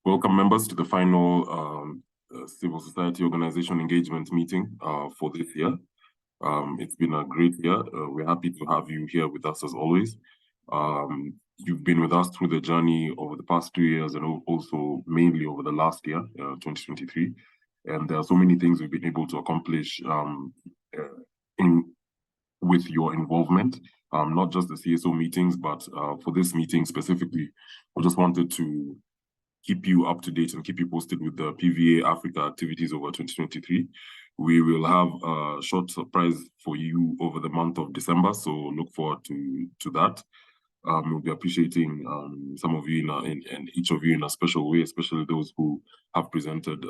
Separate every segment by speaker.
Speaker 1: Welcome, members, to the final Civil Society Organization Engagement meeting for this year. It's been a great year. We're happy to have you here with us as always. You've been with us through the journey over the past 2 years and also mainly over the last year, 2023. And there are so many things we've been able to accomplish with your involvement, not just the CSO meetings, but for this meeting specifically, we just wanted to keep you up to date and keep you posted with the PVA Africa activities over 2023. We will have a short surprise for you over the month of December, so look forward to that. We'll be appreciating some of you and each of you in a special way, especially those who have presented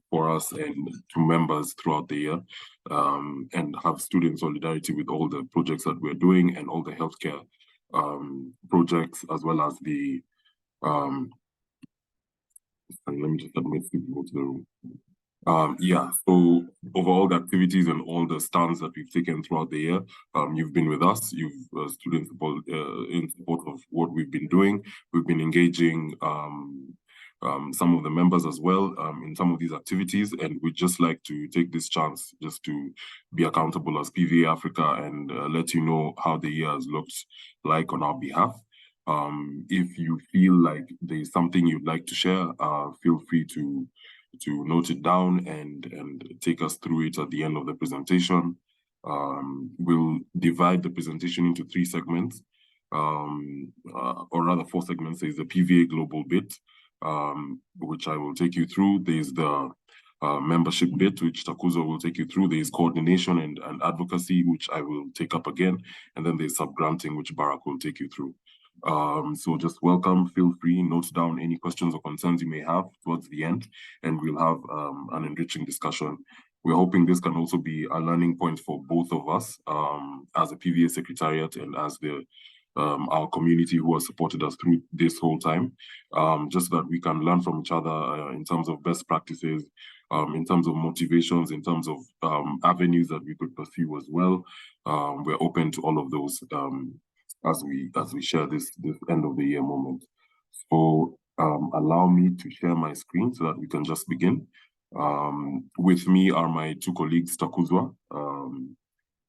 Speaker 1: for us and to members throughout the year, and have stood in solidarity with all the projects that we're doing and all the healthcare projects, as well as the let me just admit people to the room. So overall the activities and all the stands that we've taken throughout the year, you've been with us, you've stood in support of what we've been doing. We've been engaging some of the members as well in some of these activities, and we'd just like to take this chance just to be accountable as PVA Africa and let you know how the year has looked like on our behalf. If you feel like there's something you'd like to share, feel free to note it down and take us through it at the end of the presentation. We'll divide the presentation into 3 segments, or rather 4 segments. There's the PVA Global bit, which I will take you through. There's the membership bit, which Takuzo will take you through. There's coordination and advocacy, which I will take up again. And then there's sub-granting, which Barak will take you through. So just welcome, feel free, note down any questions or concerns you may have towards the end, and we'll have an enriching discussion. We're hoping this can also be a learning point for both of us as a PVA Secretariat and as our community who has supported us through this whole time, just so that we can learn from each other in terms of best practices, in terms of motivations, in terms of avenues that we could pursue as well. We're open to all of those as we share this end of the year moment. So allow me to share my screen so that we can just begin. With me are my 2 colleagues, Takuzwa,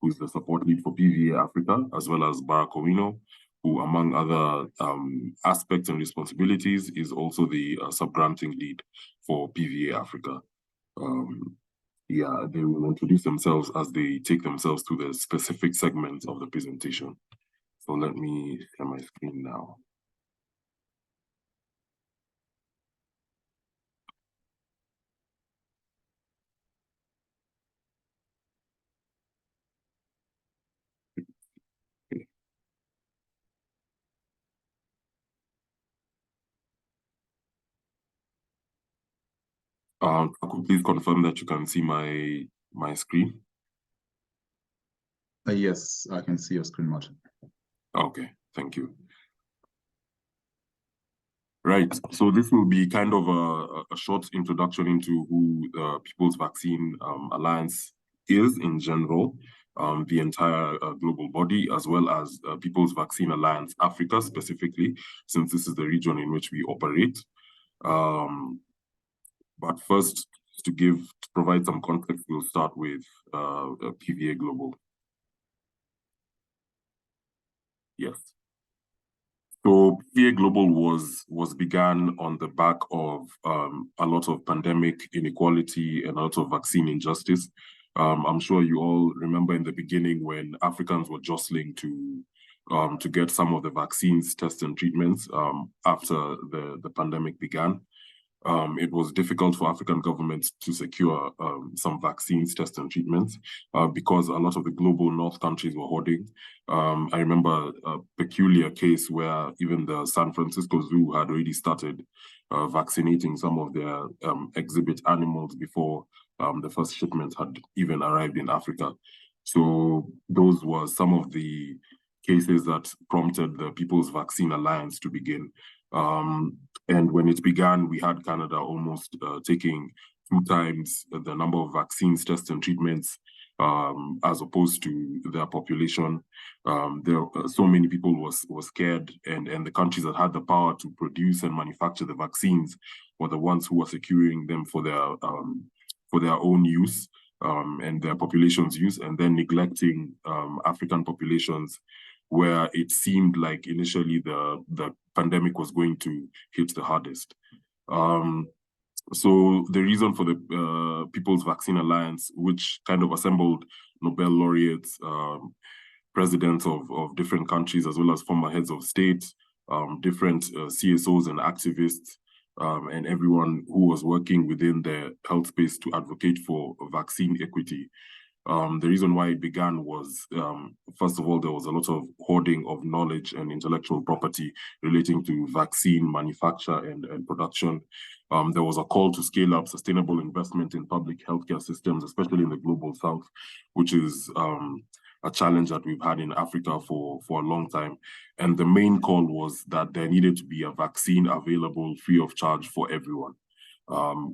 Speaker 1: who's the support lead for PVA Africa, as well as Barak Owino, who, among other aspects and responsibilities, is also the sub-granting lead for PVA Africa. They will introduce themselves as they take themselves to the specific segments of the presentation. So let me share my screen now. Could please confirm that you can see my screen?
Speaker 2: Yes, I can see your screen, Martin.
Speaker 1: Okay, thank you. Right, so this will be kind of a short introduction into who the People's Vaccine Alliance is in general, the entire global body, as well as People's Vaccine Alliance Africa specifically, since this is the region in which we operate. But first, to provide some context, we'll start with PVA Global. Yes. So PVA Global was began on the back of a lot of pandemic inequality and a lot of vaccine injustice. I'm sure you all remember in the beginning when Africans were jostling to get some of the vaccines, tests, and treatments after the pandemic began. It was difficult for African governments to secure some vaccines, tests, and treatments because a lot of the global north countries were hoarding. I remember a peculiar case where even the San Francisco Zoo had already started vaccinating some of their exhibit animals before the first shipment had even arrived in Africa. So those were some of the cases that prompted the People's Vaccine Alliance to begin. And when it began, we had Canada almost taking 2 times the number of vaccines, tests, and treatments as opposed to their population. So many people were scared, and the countries that had the power to produce and manufacture the vaccines were the ones who were securing them for their own use and their population's use, and then neglecting African populations, where it seemed like initially the pandemic was going to hit the hardest. So the reason for the People's Vaccine Alliance, which kind of assembled Nobel laureates, presidents of different countries, as well as former heads of state, different CSOs and activists, and everyone who was working within the health space to advocate for vaccine equity. The reason why it began was, first of all, there was a lot of hoarding of knowledge and intellectual property relating to vaccine manufacture and production. There was a call to scale up sustainable investment in public healthcare systems, especially in the global south, which is a challenge that we've had in Africa for a long time. And the main call was that there needed to be a vaccine available free of charge for everyone,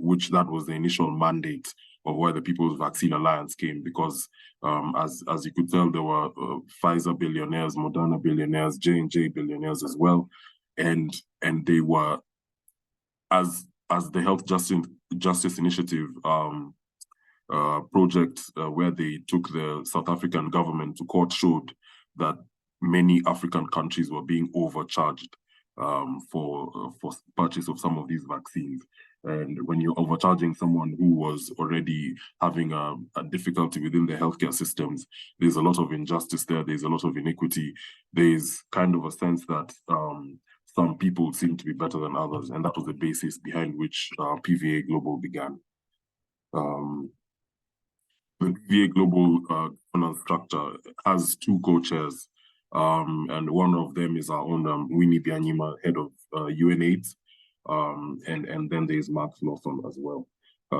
Speaker 1: which that was the initial mandate of where the People's Vaccine Alliance came, because as you could tell, there were Pfizer billionaires, Moderna billionaires, J&J billionaires as well, and they were, as the Health Justice Initiative project, where they took the South African government to court, showed that many African countries were being overcharged for purchase of some of these vaccines. And when you're overcharging someone who was already having a difficulty within the healthcare systems, there's a lot of injustice there, there's a lot of inequity, there's kind of a sense that some people seem to be better than others, and that was the basis behind which PVA Global began. The PVA Global governance structure has two co-chairs, and one of them is our own Winnie Byanyima, head of UNAIDS, and then there's Mark Lawson as well.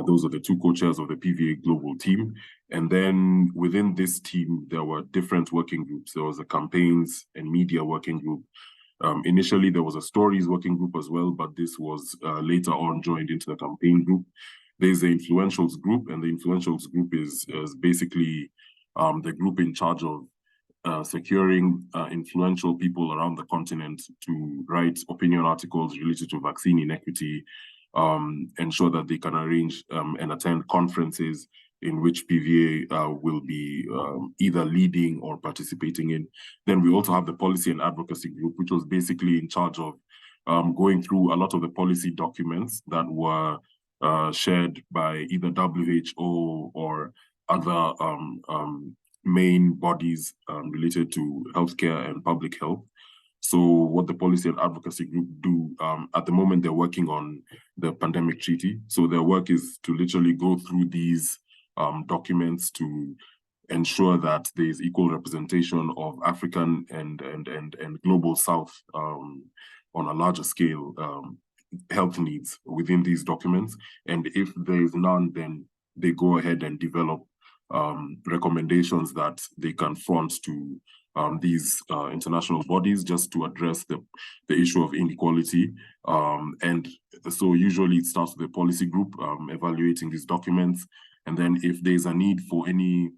Speaker 1: Those are the two co-chairs of the PVA Global team. And then within this team, there were different working groups. There was a campaigns and media working group. Initially, there was a stories working group as well, but this was later on joined into the campaign group. There's the influentials group, and the influentials group is basically the group in charge of securing influential people around the continent to write opinion articles related to vaccine inequity, ensure that they can arrange and attend conferences in which PVA will be either leading or participating in. Then we also have the policy and advocacy group, which was basically in charge of going through a lot of the policy documents that were shared by either WHO or other main bodies related to healthcare and public health. So what the policy and advocacy group do, at the moment, they're working on the pandemic treaty. So their work is to literally go through these documents to ensure that there's equal representation of African and global South on a larger scale health needs within these documents. And if there is none, then they go ahead and develop recommendations that they can front to these international bodies just to address the issue of inequality. And so usually it starts with the policy group evaluating these documents. And then if there's a need for any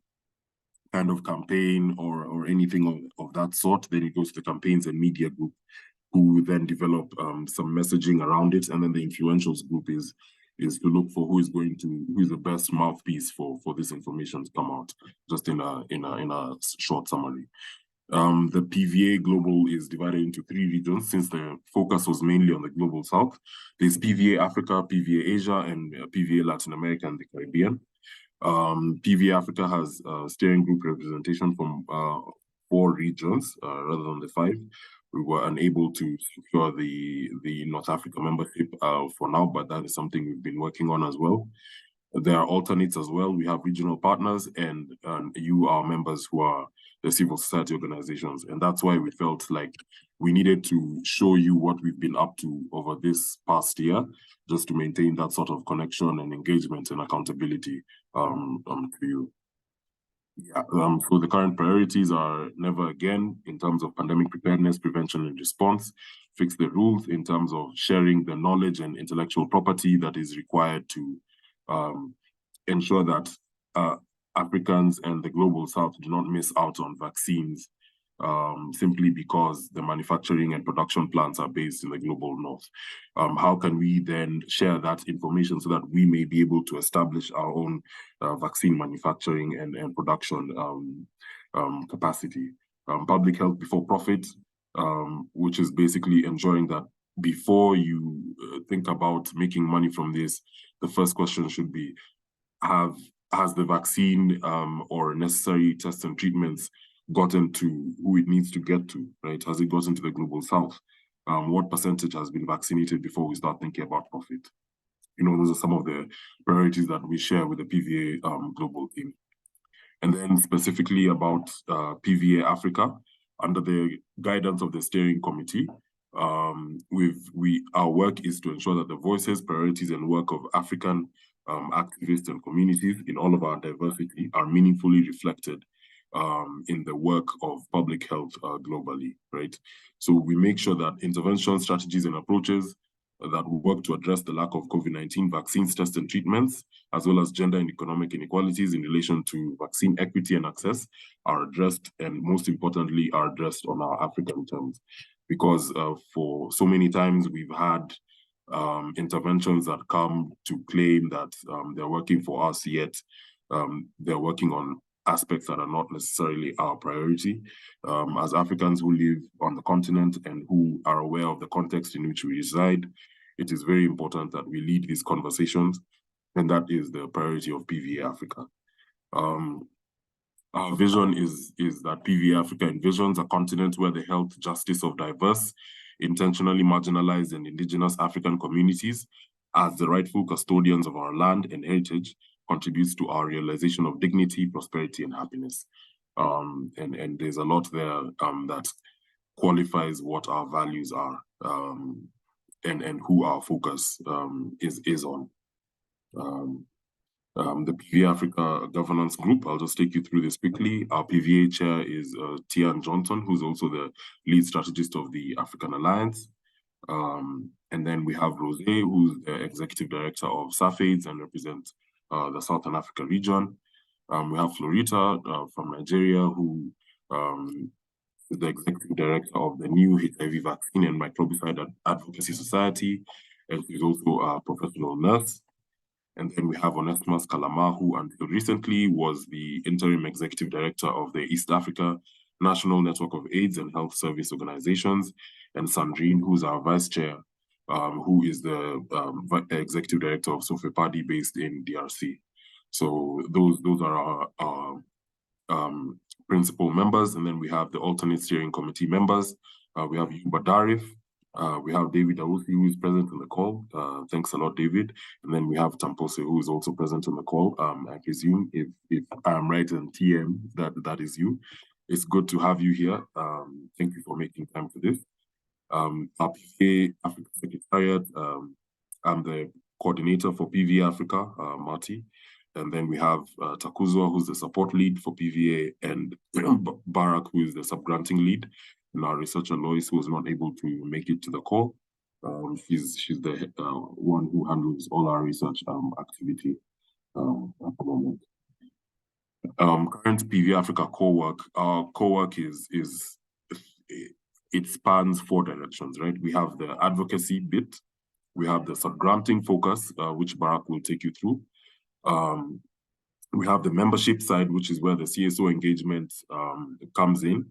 Speaker 1: kind of campaign or anything of that sort, then it goes to the campaigns and media group, who then develop some messaging around it. And then the influentials group is to look for who is the best mouthpiece for this information to come out, just in a short summary. The PVA Global is divided into 3 regions, since the focus was mainly on the global south. There's PVA Africa, PVA Asia, and PVA Latin America and the Caribbean. PVA Africa has steering group representation from 4 regions rather than the 5. We were unable to secure the North Africa membership for now, but that is something we've been working on as well. There are alternates as well. We have regional partners and you, our members, who are the civil society organizations. And that's why we felt like we needed to show you what we've been up to over this past year, just to maintain that sort of connection and engagement and accountability to you. Yeah, so the current priorities are never again in terms of pandemic preparedness, prevention, and response. Fix the rules in terms of sharing the knowledge and intellectual property that is required to ensure that Africans and the global south do not miss out on vaccines simply because the manufacturing and production plants are based in the global north. How can we then share that information so that we may be able to establish our own vaccine manufacturing and production capacity? Public health before profit, which is basically ensuring that before you think about making money from this, the first question should be, has the vaccine or necessary tests and treatments gotten to who it needs to get to, right? Has it gotten to the global south? What percentage has been vaccinated before we start thinking about profit? You know, those are some of the priorities that we share with the PVA global team. And then specifically about PVA Africa, under the guidance of the steering committee, our work is to ensure that the voices, priorities, and work of African activists and communities in all of our diversity are meaningfully reflected in the work of public health globally, right? So we make sure that intervention strategies and approaches that work to address the lack of COVID-19 vaccines, tests, and treatments, as well as gender and economic inequalities in relation to vaccine equity and access are addressed, and most importantly, are addressed on our African terms. Because for so many times we've had interventions that come to claim that they're working for us, yet they're working on aspects that are not necessarily our priority. As Africans who live on the continent and who are aware of the context in which we reside, it is very important that we lead these conversations, and that is the priority of PVA Africa. Our vision is that PVA Africa envisions a continent where the health justice of diverse, intentionally marginalized and indigenous African communities, as the rightful custodians of our land and heritage, contributes to our realization of dignity, prosperity, and happiness. And there's a lot there that qualifies what our values are and who our focus is on. The PVA Africa Governance Group, I'll just take you through this quickly. Our PVA chair is Tian Johnson, who's also the lead strategist of the African Alliance. And then we have Rose, who's the executive director of SAFAIDS and represents the Southern Africa region. We have Florita from Nigeria, who is the executive director of the new HIV Vaccine and Microbicide Advocacy Society, and she's also a professional nurse. And then we have Onesimus Kalama, who until recently was the interim executive director of the East Africa National Network of AIDS and Health Service Organizations, and Sandrine, who's our vice chair, who is the executive director of Sofepadi based in DRC. So those are our principal members, and then we have the alternate steering committee members. We have Yuba Darif, we have David Awusi, who is present in the call. Thanks a lot, David. And then we have Tampose, who is also present on the call. I presume if I am right in TM, that is you. It's good to have you here. Thank you for making time for this. Our PVA Africa Secretariat, I'm the coordinator for PVA Africa, Marty. And then we have Takuzwa, who's the support lead for PVA, and Barak, who is the sub-granting lead. And our researcher, Lois, who was not able to make it to the call. She's the one who handles all our research activity at the moment. Current PVA Africa core work. Our core work it spans 4 directions, right? We have the advocacy bit, we have the sub-granting focus, which Barak will take you through. We have the membership side, which is where the CSO engagement comes in.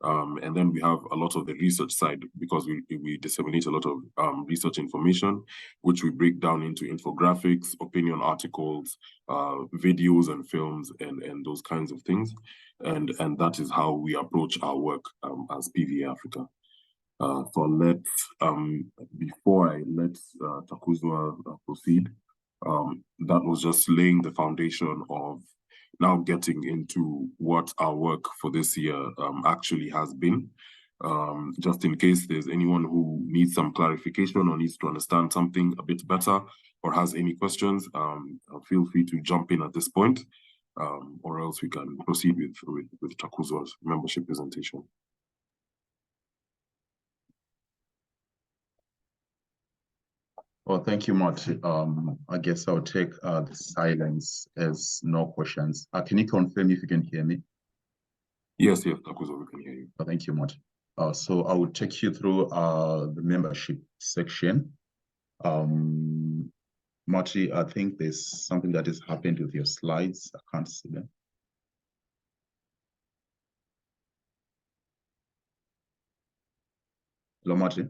Speaker 1: And then we have a lot of the research side, because we disseminate a lot of research information, which we break down into infographics, opinion articles, videos and films, and those kinds of things. And that is how we approach our work as PVA Africa. So before I let Takuzwa proceed, that was just laying the foundation of now getting into what our work for this year actually has been. Just in case there's anyone who needs some clarification or needs to understand something a bit better or has any questions, feel free to jump in at this point, or else we can proceed with Takuzwa's membership presentation.
Speaker 2: Oh, thank you, Marty. I guess I'll take the silence as no questions. Can you confirm if you can hear me?
Speaker 1: Yes, Takuzo, we can hear you.
Speaker 2: Oh, thank you, Marty. So I will take you through the membership section. Marty, I think there's something that has happened with your slides. I can't see them. Hello, Marty.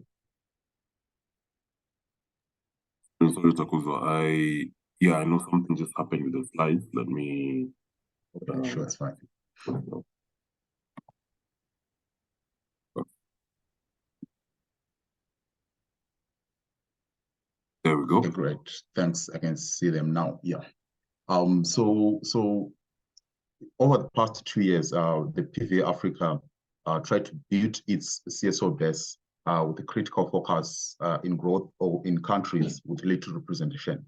Speaker 1: Sorry, Takuzo. I know something just happened with the slides. Let me.
Speaker 2: Okay, sure, it's fine.
Speaker 1: There we go.
Speaker 2: Okay, great. Thanks. I can see them now. Yeah. So over the past 2 years, the PVA Africa tried to build its CSO base with a critical focus in growth or in countries with little representation.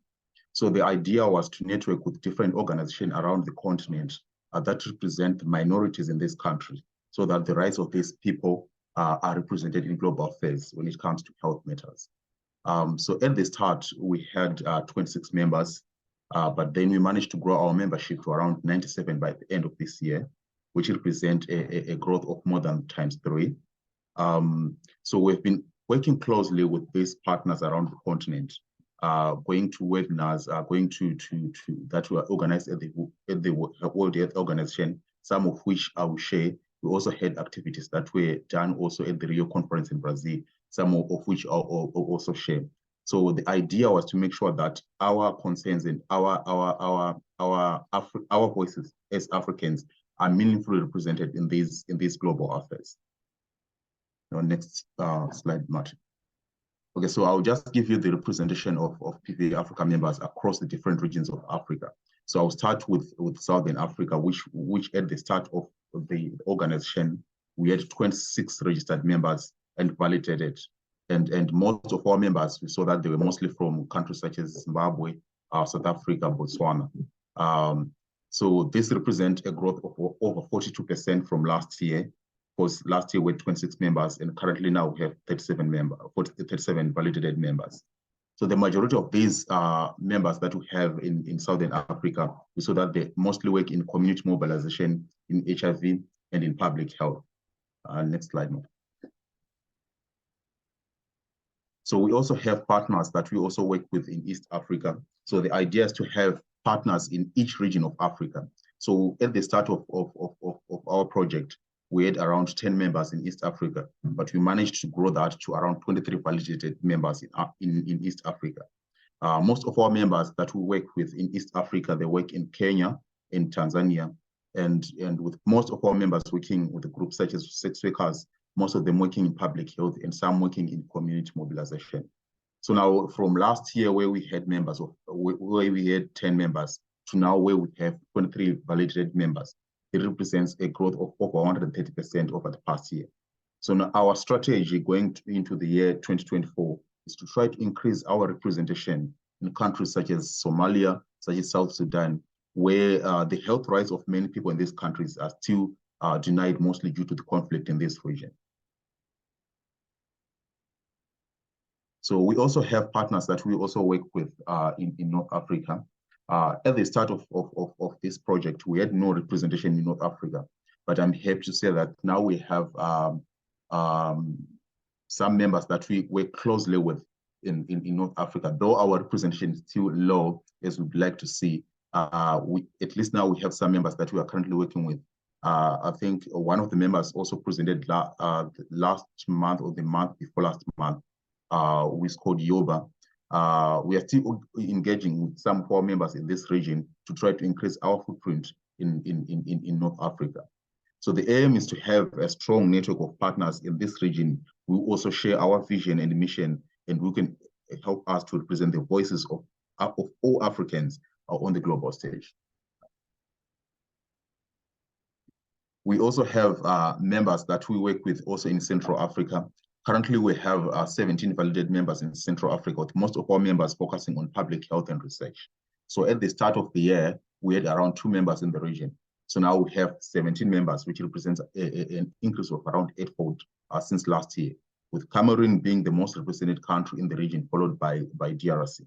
Speaker 2: So the idea was to network with different organizations around the continent that represent minorities in this country, so that the rights of these people are represented in global affairs when it comes to health matters. So at the start, we had 26 members, but then we managed to grow our membership to around 97 by the end of this year, which represent a growth of more than ×3. So we've been working closely with these partners around the continent, going to webinars, going to that were organized at the World Health Organization, some of which I will share. We also had activities that were done also at the Rio conference in Brazil, some of which I'll also share. So the idea was to make sure that our concerns and our voices as Africans are meaningfully represented in these global affairs. Next slide, Martin. Okay, so I'll just give you the representation of PVA Africa members across the different regions of Africa. So I'll start with Southern Africa, which at the start of the organization, we had 26 registered members and validated. And most of our members, we saw that they were mostly from countries such as Zimbabwe, South Africa, Botswana. So this represents a growth of over 42% from last year, because last year we had 26 members, and currently now we have 37 validated members. So the majority of these members that we have in Southern Africa, we saw that they mostly work in community mobilization, in HIV, and in public health. Next slide, Mark. So we also have partners that we also work with in East Africa. So the idea is to have partners in each region of Africa. So at the start of our project, we had around 10 members in East Africa, but we managed to grow that to around 23 validated members in East Africa. Most of our members that we work with in East Africa, they work in Kenya, in Tanzania, and with most of our members working with a group such as sex workers, most of them working in public health and some working in community mobilization. So now from last year where we had members where we had 10 members to now where we have 23 validated members, it represents a growth of over 130% over the past year. So now our strategy going into the year 2024 is to try to increase our representation in countries such as Somalia, such as South Sudan, where the health rights of many people in these countries are still denied, mostly due to the conflict in this region. So we also have partners that we also work with in North Africa. At the start of this project, we had no representation in North Africa, but I'm happy to say that now we have some members that we work closely with in North Africa. Though our representation is still low, as we'd like to see, at least now we have some members that we are currently working with. I think one of the members also presented last month or the month before last month, who is called Yoba. We are still engaging with some of our members in this region to try to increase our footprint in North Africa. So the aim is to have a strong network of partners in this region who also share our vision and mission, and who can help us to represent the voices of all Africans on the global stage. We also have members that we work with also in Central Africa. Currently, we have 17 validated members in Central Africa, with most of our members focusing on public health and research. So at the start of the year, we had around 2 members in the region. So now we have 17 members, which represents an increase of around 8-fold since last year. with Cameroon being the most represented country in the region, followed by DRC.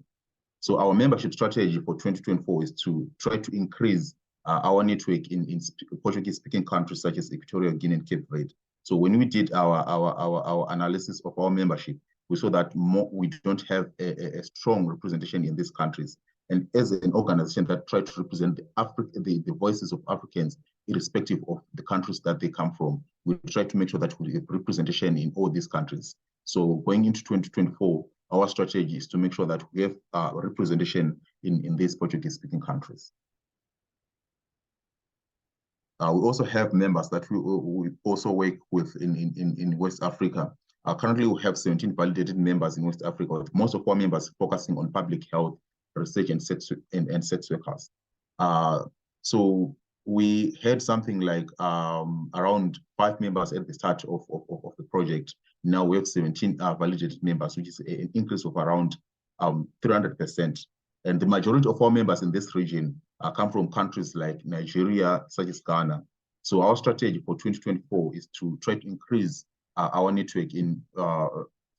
Speaker 2: So our membership strategy for 2024 is to try to increase our network in Portuguese-speaking countries such as Equatorial Guinea and Cape Verde. So when we did our analysis of our membership, we saw that we don't have a strong representation in these countries. And as an organization that tries to represent the voices of Africans, irrespective of the countries that they come from, we try to make sure that we have representation in all these countries. So going into 2024, our strategy is to make sure that we have representation in these Portuguese-speaking countries. We also have members that we also work with in West Africa. Currently, we have 17 validated members in West Africa, with most of our members focusing on public health, research, and sex workers. So we had something like around 5 members at the start of the project. Now we have 17 validated members, which is an increase of around 300%. And the majority of our members in this region come from countries like Nigeria, such as Ghana. So our strategy for 2024 is to try to increase our network in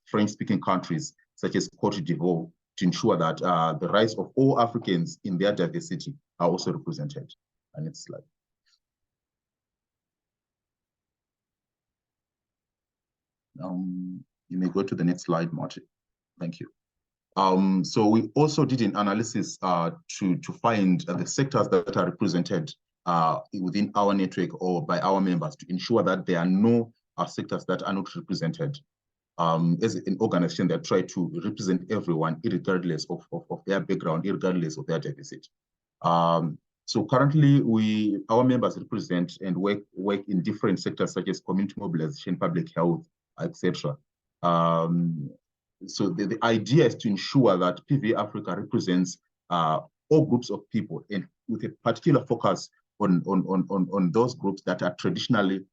Speaker 2: French-speaking countries, such as Cote d'Ivoire, to ensure that the rights of all Africans in their diversity are also represented. And next slide. You may go to the next slide, Martin. Thank you. So we also did an analysis to find the sectors that are represented within our network or by our members, to ensure that there are no sectors that are not represented. As an organization that try to represent everyone, regardless of their background, regardless of their diversity. So currently, our members represent and work in different sectors such as community mobilization, public health, etc. So the idea is to ensure that PVA Africa represents all groups of people, and with a particular focus on those groups that are traditionally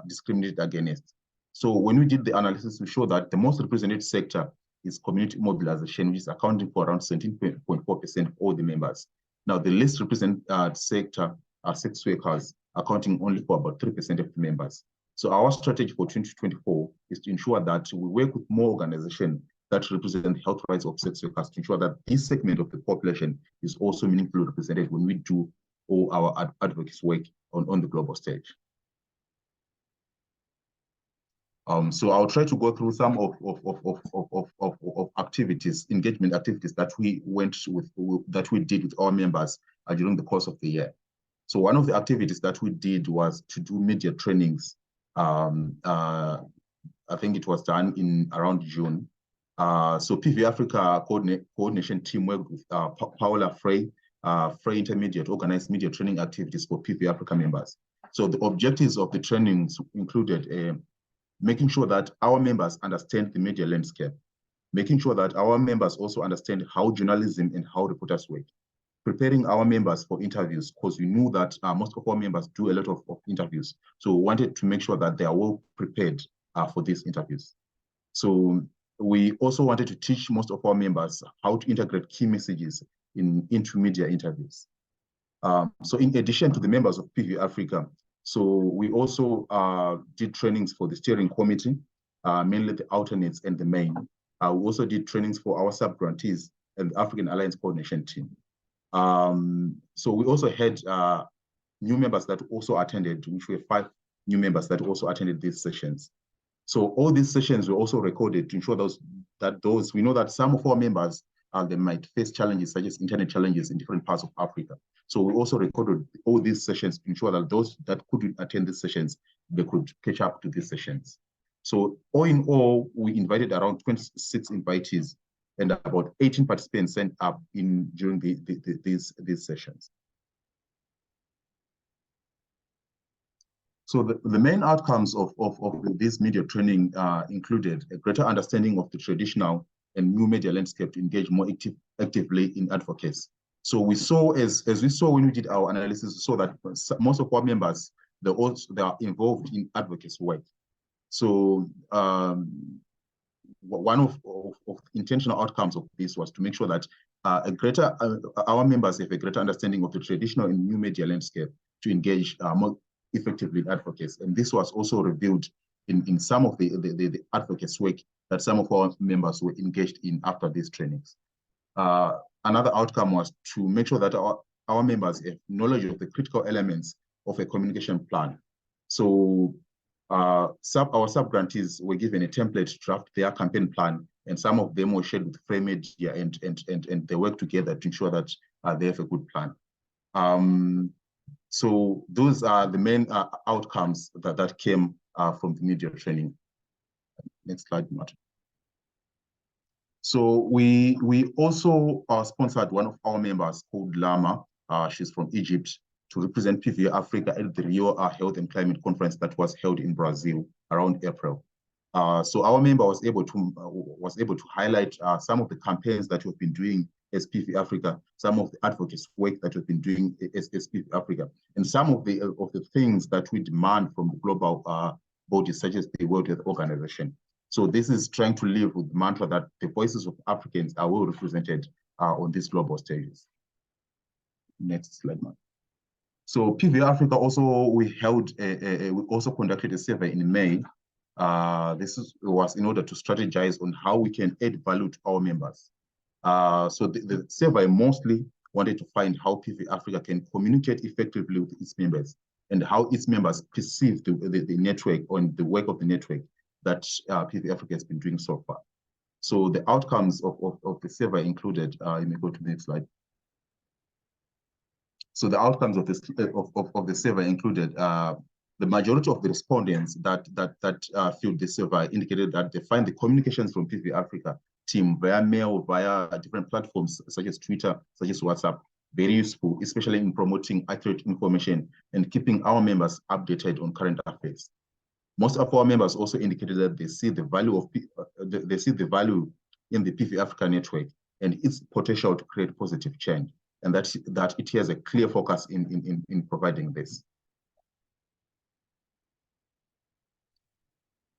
Speaker 2: discriminated against. So when we did the analysis, we showed that the most represented sector is community mobilization, which is accounting for around 17.4% of all the members. Now, the least represented sector are sex workers, accounting only for about 3% of the members. So our strategy for 2024 is to ensure that we work with more organizations that represent the health rights of sex workers, to ensure that this segment of the population is also meaningfully represented when we do all our advocacy work on the global stage. So I'll try to go through some of activities, engagement activities that we did with our members during the course of the year. So one of the activities that we did was to do media trainings. I think it was done in around June. So PV Africa coordination team worked with Paula Frey Intermediate, organized media training activities for PV Africa members. So the objectives of the trainings included making sure that our members understand the media landscape, making sure that our members also understand how journalism and how reporters work, preparing our members for interviews, because we knew that most of our members do a lot of interviews. So we wanted to make sure that they are well prepared for these interviews. So we also wanted to teach most of our members how to integrate key messages into media interviews. So in addition to the members of PV Africa, so we also did trainings for the steering committee, mainly the alternates and the main. We also did trainings for our sub-grantees and the African Alliance Coordination team. So we also had new members that also attended, which were 5 new members that also attended these sessions. So all these sessions were also recorded to ensure we know that some of our members, they might face challenges such as internet challenges in different parts of Africa. So we also recorded all these sessions to ensure that those that couldn't attend these sessions, they could catch up to these sessions. So all in all, we invited around 26 invitees, and about 18 participants sent up during these sessions. So the main outcomes of this media training included a greater understanding of the traditional and new media landscape to engage more actively in advocacy. So we saw, as we saw when we did our analysis, we saw that most of our members, they are involved in advocacy work. So one of intentional outcomes of this was to make sure that our members have a greater understanding of the traditional and new media landscape to engage more effectively in advocacy. And this was also revealed in some of the advocates work that some of our members were engaged in after these trainings. Another outcome was to make sure that our members have knowledge of the critical elements of a communication plan. So our sub-grantees were given a template to draft their campaign plan, and some of them were shared with Free Media, and they work together to ensure that they have a good plan. So those are the main outcomes that came from the media training. Next slide, Martin. So we also sponsored one of our members called Lama. She's from Egypt, to represent PVA Africa at the Rio Health and Climate Conference that was held in Brazil around April. So our member was able to highlight some of the campaigns that we've been doing as PVA Africa, some of the advocates work that we've been doing as PVA Africa, and some of the things that we demand from the global bodies such as the World Health Organization. So this is trying to live with the mantra that the voices of Africans are well represented on these global stages. Next slide, man. So PVA Africa also, we also conducted a survey in May. This was in order to strategize on how we can add value to our members. So the survey mostly wanted to find how PVA Africa can communicate effectively with its members and how its members perceive the network and the work of the network that PVA Africa has been doing so far. So the outcomes of the survey included, you may go to the next slide. So the outcomes of the survey included the majority of the respondents that filled the survey indicated that they find the communications from PVA Africa team via mail, via different platforms such as Twitter, such as WhatsApp, very useful, especially in promoting accurate information and keeping our members updated on current affairs. Most of our members also indicated that they see the value in the PVA Africa network and its potential to create positive change, and that it has a clear focus in providing this.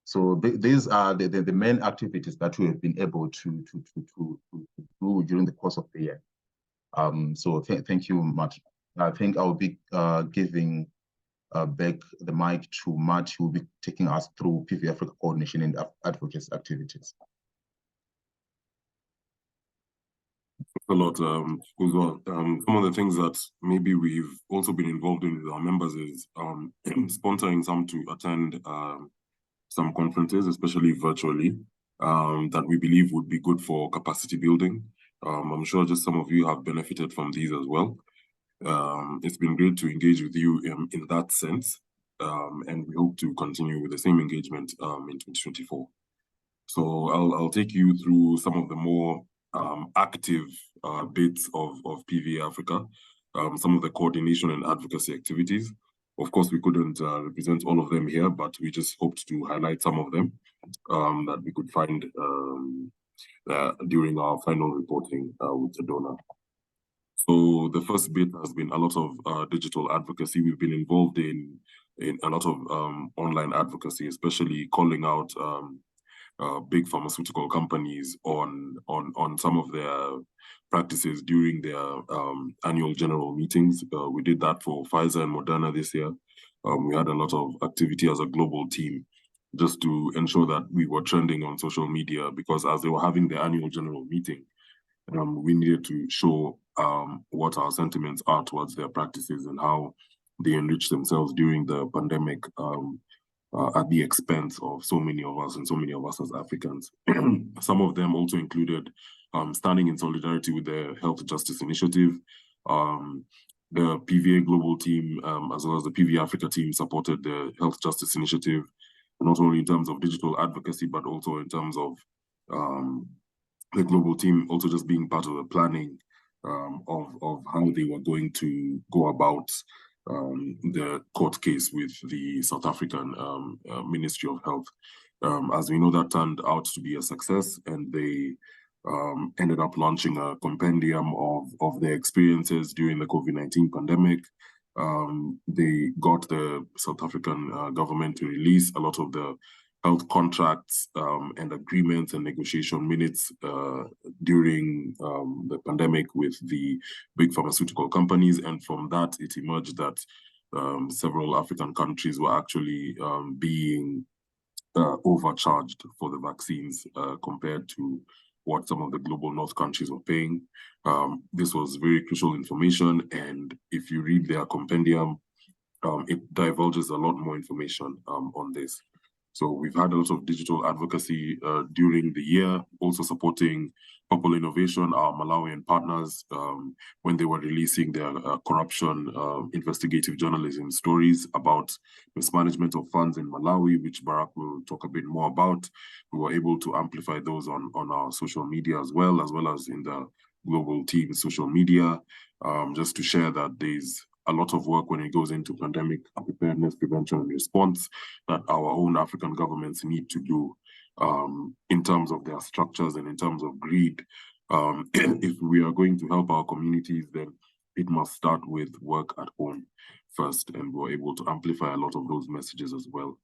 Speaker 2: So these are the main activities that we have been able to do during the course of the year. So thank you much. I think I'll be giving back the mic to Matt, who will be taking us through PVA Africa coordination and advocacy activities.
Speaker 1: A lot, Uzwa. Some of the things that maybe we've also been involved in with our members is sponsoring some to attend some conferences, especially virtually, that we believe would be good for capacity building. I'm sure just some of you have benefited from these as well. It's been great to engage with you in that sense, and we hope to continue with the same engagement in 2024. So I'll take you through some of the more active bits of PVA Africa, some of the coordination and advocacy activities. Of course, we couldn't represent all of them here, but we just hoped to highlight some of them that we could find during our final reporting with the donor. So the first bit has been a lot of digital advocacy. We've been involved in a lot of online advocacy, especially calling out big pharmaceutical companies on some of their practices during their annual general meetings. We did that for Pfizer and Moderna this year. We had a lot of activity as a global team just to ensure that we were trending on social media, because as they were having their annual general meeting, we needed to show what our sentiments are towards their practices and how they enrich themselves during the pandemic at the expense of so many of us and so many of us as Africans. Some of them also included standing in solidarity with the Health Justice Initiative. The PVA Global team, as well as the PVA Africa team, supported the Health Justice Initiative, not only in terms of digital advocacy, but also in terms of the global team also just being part of the planning of how they were going to go about the court case with the South African Ministry of Health. As we know, that turned out to be a success, and they ended up launching a compendium of their experiences during the COVID-19 pandemic. They got the South African government to release a lot of the health contracts and agreements and negotiation minutes during the pandemic with the big pharmaceutical companies. And from that, it emerged that several African countries were actually being overcharged for the vaccines compared to what some of the global north countries were paying. This was very crucial information, and if you read their compendium, it divulges a lot more information on this. So we've had a lot of digital advocacy during the year, also supporting Purple Innovation, our Malawian partners, when they were releasing their corruption investigative journalism stories about mismanagement of funds in Malawi, which Barack will talk a bit more about. We were able to amplify those on our social media as well as in the global team's social media, just to share that there's a lot of work when it goes into pandemic preparedness, prevention, and response that our own African governments need to do in terms of their structures and in terms of greed. If we are going to help our communities, then it must start with work at home first, and we're able to amplify a lot of those messages as well.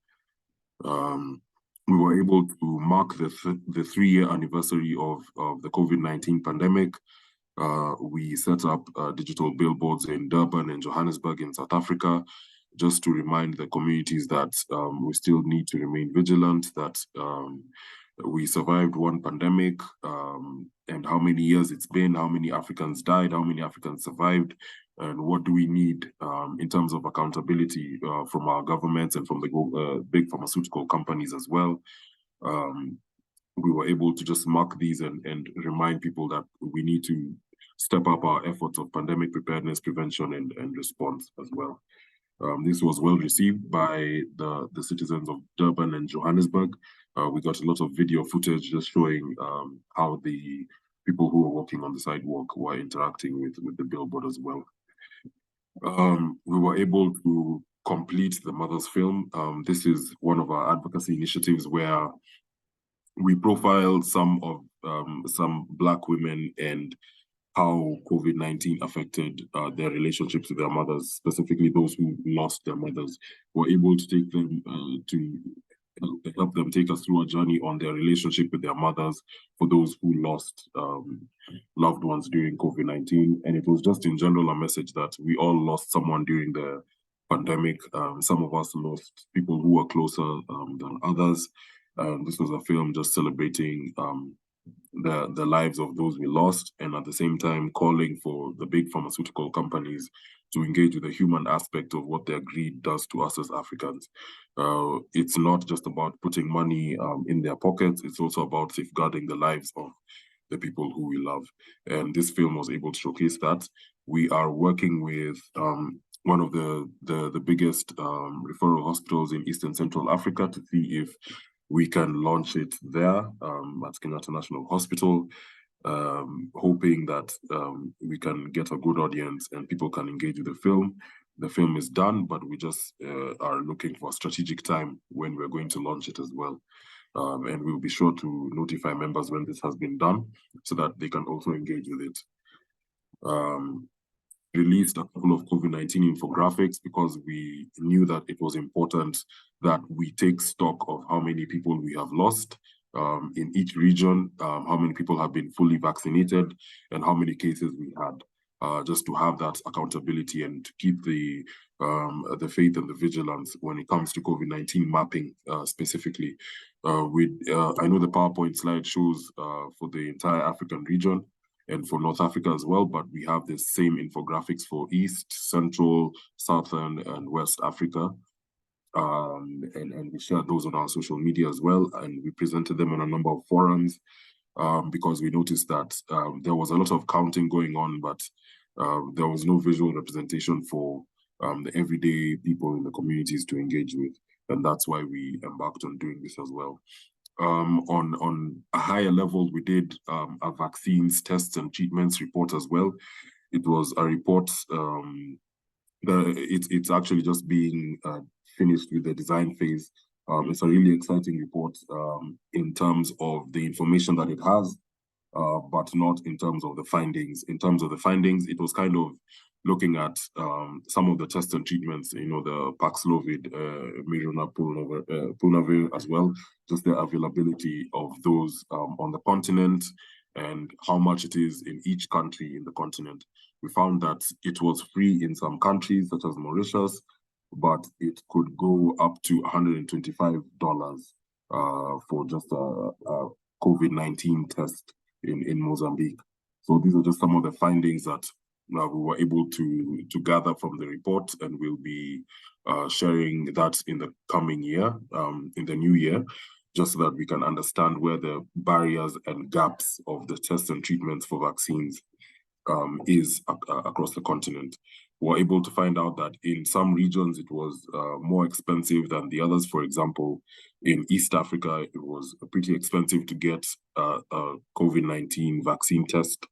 Speaker 1: We were able to mark the 3-year anniversary of the COVID-19 pandemic. We set up digital billboards in Durban and Johannesburg in South Africa, just to remind the communities that we still need to remain vigilant, that we survived one pandemic, and how many years it's been, how many Africans died, how many Africans survived, and what do we need in terms of accountability from our governments and from the big pharmaceutical companies as well. We were able to just mark these and remind people that we need to step up our efforts of pandemic preparedness, prevention, and response as well. This was well received by the citizens of Durban and Johannesburg. We got a lot of video footage just showing how the people who were walking on the sidewalk were interacting with the billboard as well. We were able to complete the Mother's Film. This is one of our advocacy initiatives where we profile some Black women and how COVID-19 affected their relationships with their mothers, specifically those who lost their mothers. We're able to take them to help them take us through a journey on their relationship with their mothers for those who lost loved ones during COVID-19. And it was just in general a message that we all lost someone during the pandemic. Some of us lost people who were closer than others. This was a film just celebrating the lives of those we lost, and at the same time calling for the big pharmaceutical companies to engage with the human aspect of what their greed does to us as Africans. It's not just about putting money in their pockets, it's also about safeguarding the lives of the people who we love. And this film was able to showcase that. We are working with one of the biggest referral hospitals in Eastern Central Africa to see if we can launch it there at Kenyatta National Hospital, hoping that we can get a good audience and people can engage with the film. The film is done, but we just are looking for a strategic time when we're going to launch it as well. And we'll be sure to notify members when this has been done so that they can also engage with it. Released a couple of COVID-19 infographics because we knew that it was important that we take stock of how many people we have lost in each region, how many people have been fully vaccinated, and how many cases we had, just to have that accountability and to keep the faith and the vigilance when it comes to COVID-19 mapping specifically. I know the PowerPoint slide shows for the entire African region and for North Africa as well, but we have the same infographics for East, Central, Southern, and West Africa. And we shared those on our social media as well, and we presented them on a number of forums because we noticed that there was a lot of counting going on, but there was no visual representation for the everyday people in the communities to engage with, and that's why we embarked on doing this as well. On a higher level, we did a vaccines, tests, and treatments report as well. It was a report it's actually just being finished with the design phase. It's a really exciting report in terms of the information that it has, but not in terms of the findings. In terms of the findings, it was kind of looking at some of the tests and treatments, you know, the Paxlovid, Punavir as well, just the availability of those on the continent and how much it is in each country in the continent. We found that it was free in some countries, such as Mauritius, but it could go up to $125 for just a COVID-19 test in Mozambique. So these are just some of the findings that we were able to gather from the report, and we'll be sharing that in the coming year, in the new year, just so that we can understand where the barriers and gaps of the tests and treatments for vaccines is across the continent. We're able to find out that in some regions it was more expensive than the others. For example, in East Africa, it was pretty expensive to get a COVID-19 vaccine test.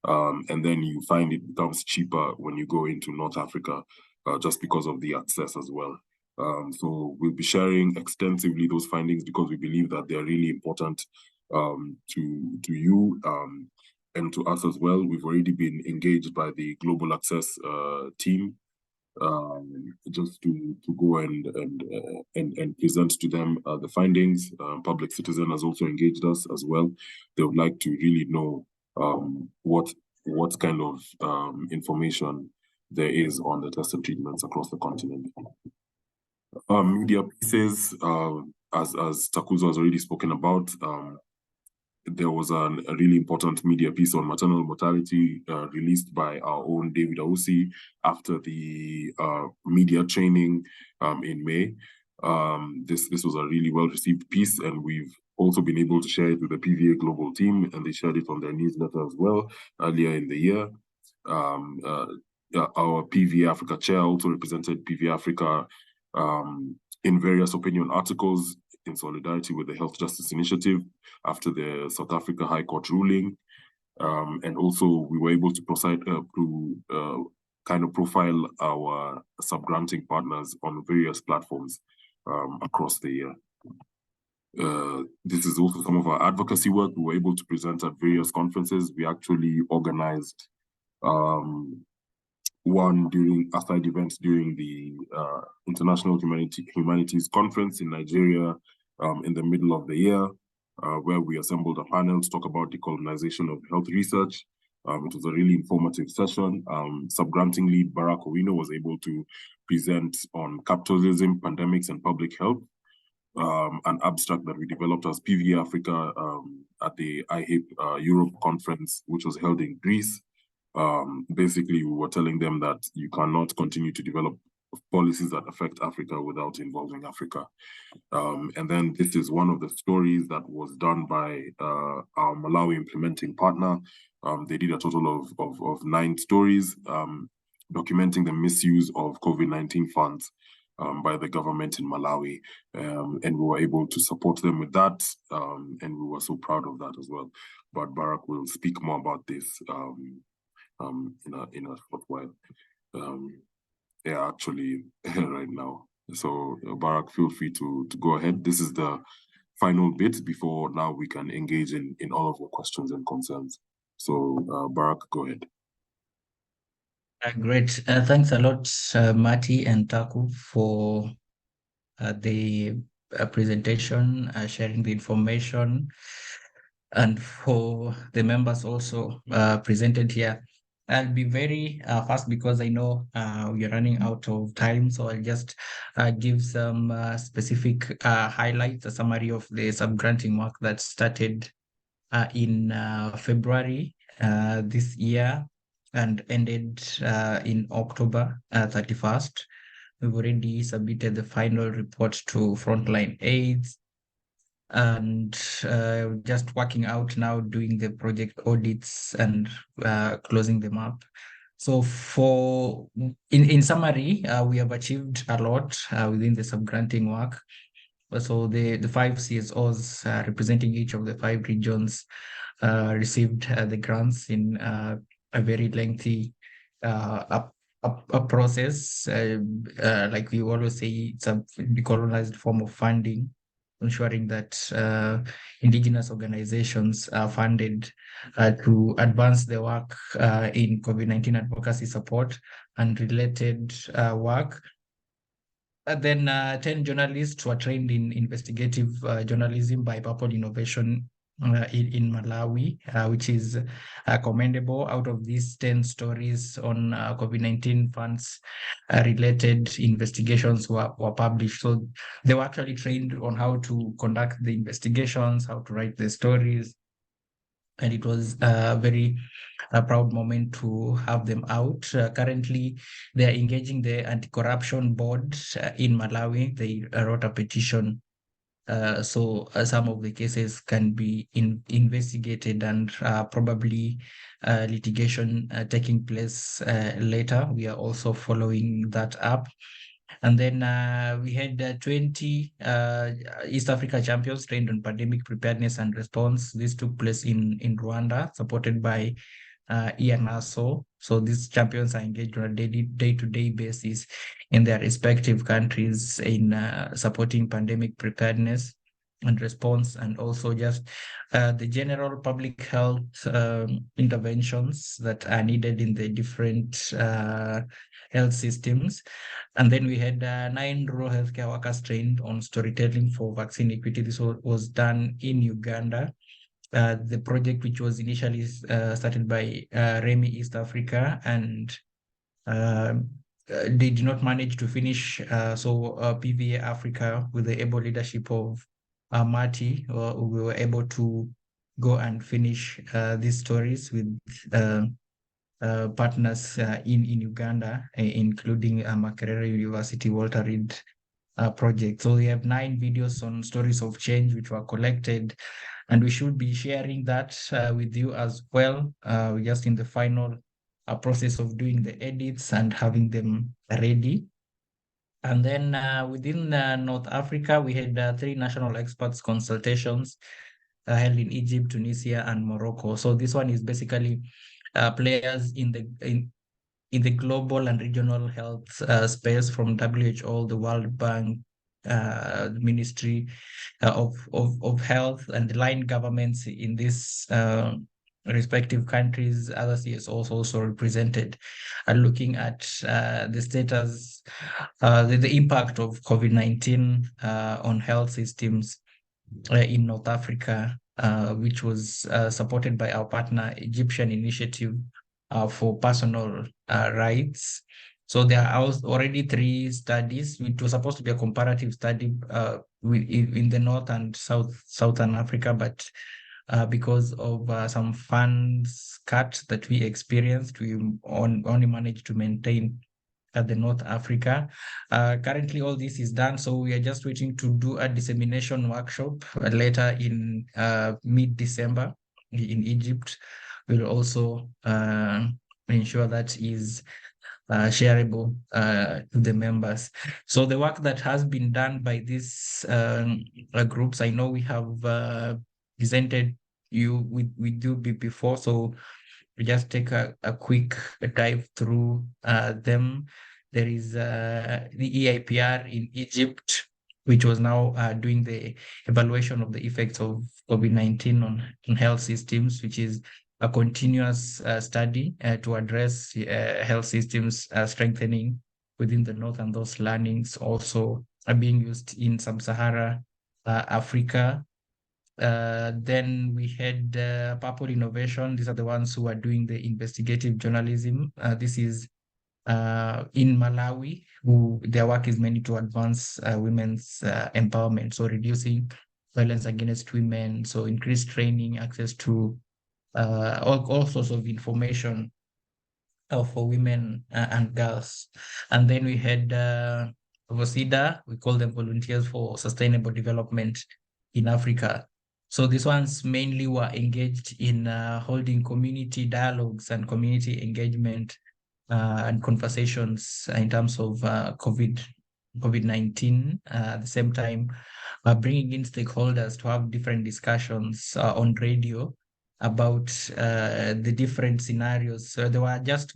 Speaker 1: And then you find it becomes cheaper when you go into North Africa, just because of the access as well. So we'll be sharing extensively those findings because we believe that they're really important to you and to us as well. We've already been engaged by the Global Access team just to go and present to them the findings. Public Citizen has also engaged us as well. They would like to really know what kind of information there is on the test and treatments across the continent. Media pieces, as Takuzo has already spoken about, there was a really important media piece on maternal mortality released by our own David Ausi after the media training in May. This was a really well-received piece, and we've also been able to share it with the PVA global team, and they shared it on their newsletter as well earlier in the year. Our PVA Africa chair also represented PVA Africa in various opinion articles in solidarity with the Health Justice Initiative after the South Africa High Court ruling. And also we were able to proceed kind of profile our sub-granting partners on various platforms across the year. This is also some of our advocacy work. We were able to present at various conferences. We actually organized one during a side event during the International Humanities Conference in Nigeria in the middle of the year, where we assembled a panel to talk about decolonization of health research. It was a really informative session. Sub-granting lead Barack Owino was able to present on capitalism, pandemics, and public health, an abstract that we developed as PVA Africa at the IHIP Europe conference, which was held in Greece. Basically, we were telling them that you cannot continue to develop policies that affect Africa without involving Africa. And then this is one of the stories that was done by our Malawi implementing partner. They did a total of 9 stories documenting the misuse of COVID-19 funds by the government in Malawi. And we were able to support them with that. And we were so proud of that as well. But Barack will speak more about this in a short while. Yeah, actually, right now. So Barack, feel free to go ahead. This is the final bit before now we can engage in all of your questions and concerns. So Barack, go ahead.
Speaker 3: Great. Thanks a lot, Mati and Taku, for the presentation, sharing the information, and for the members also presented here. I'll be very fast because I know we are running out of time. So I'll just give some specific highlights, a summary of the sub-granting work that started in February this year and ended in October 31st. We've already submitted the final report to Frontline AIDS, and just working out now, doing the project audits and closing them up. So in summary, we have achieved a lot within the sub-granting work. So the 5 CSOs representing each of the 5 regions received the grants in a very lengthy a process. Like we always say, it's a decolonized form of funding, ensuring that indigenous organizations are funded to advance the work in COVID-19 advocacy support and related work. And then 10 journalists were trained in investigative journalism by Purple Innovation in Malawi, which is commendable. Out of these 10 stories on COVID-19 funds related investigations were published. So they were actually trained on how to conduct the investigations, how to write the stories. And it was very a proud moment to have them out. Currently, they are engaging the anti-corruption board in Malawi. They wrote a petition so some of the cases can be investigated and probably litigation taking place later. We are also following that up. And then we had 20 East Africa champions trained on pandemic preparedness and response. This took place in Rwanda, supported by ENASO. So these champions are engaged on a day-to-day basis in their respective countries in supporting pandemic preparedness and response, and also just the general public health interventions that are needed in the different health systems. And then we had 9 rural healthcare workers trained on storytelling for vaccine equity. This was done in Uganda. The project, which was initially started by Remy East Africa, and they did not manage to finish. So PVA Africa, with the able leadership of Marty, we were able to go and finish these stories with partners in Uganda, including Makerere University Walter Reed project. So we have 9 videos on stories of change which were collected, and we should be sharing that with you as well. We're just in the final process of doing the edits and having them ready. And then within North Africa, we had 3 national experts consultations held in Egypt, Tunisia, and Morocco. So this one is basically players in the global and regional health space, from WHO, the World Bank, Ministry of Health, and the line governments in these respective countries. Other CSOs also represented, looking at the status, the impact of COVID-19 on health systems in North Africa, which was supported by our partner Egyptian Initiative for Personal Rights. So there are already 3 studies. It was supposed to be a comparative study in the North and Southern Africa, but because of some funds cut that we experienced, we only managed to maintain at the North Africa. Currently, all this is done, so we are just waiting to do a dissemination workshop later in mid-December in Egypt. We'll also ensure that is shareable to the members. So the work that has been done by these groups, I know we have presented you with you before, so we just take a quick dive through them. There is the EIPR in Egypt, which was now doing the evaluation of the effects of COVID-19 on health systems, which is a continuous study to address health systems strengthening within the North, and those learnings also are being used in Sub-Sahara Africa. Then we had Purple Innovation. These are the ones who are doing the investigative journalism. This is in Malawi, who their work is mainly to advance women's empowerment, so reducing violence against women, so increased training, access to all sorts of information for women and girls. And then we had VOSIDA, we call them Volunteers for Sustainable Development in Africa. So these ones mainly were engaged in holding community dialogues and community engagement and conversations in terms of COVID-19. At the same time, bringing in stakeholders to have different discussions on radio about the different scenarios. So they were just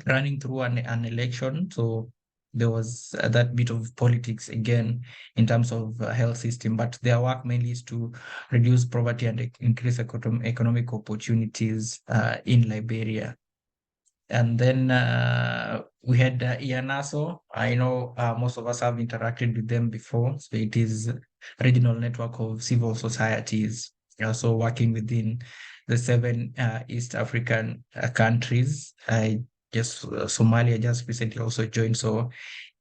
Speaker 3: running through an election. So there was that bit of politics again in terms of health system, but their work mainly is to reduce poverty and increase economic opportunities in Liberia. And then we had ENASO. I know most of us have interacted with them before. So it is a regional network of civil societies so working within the 7 East African countries. Somalia just recently also joined, so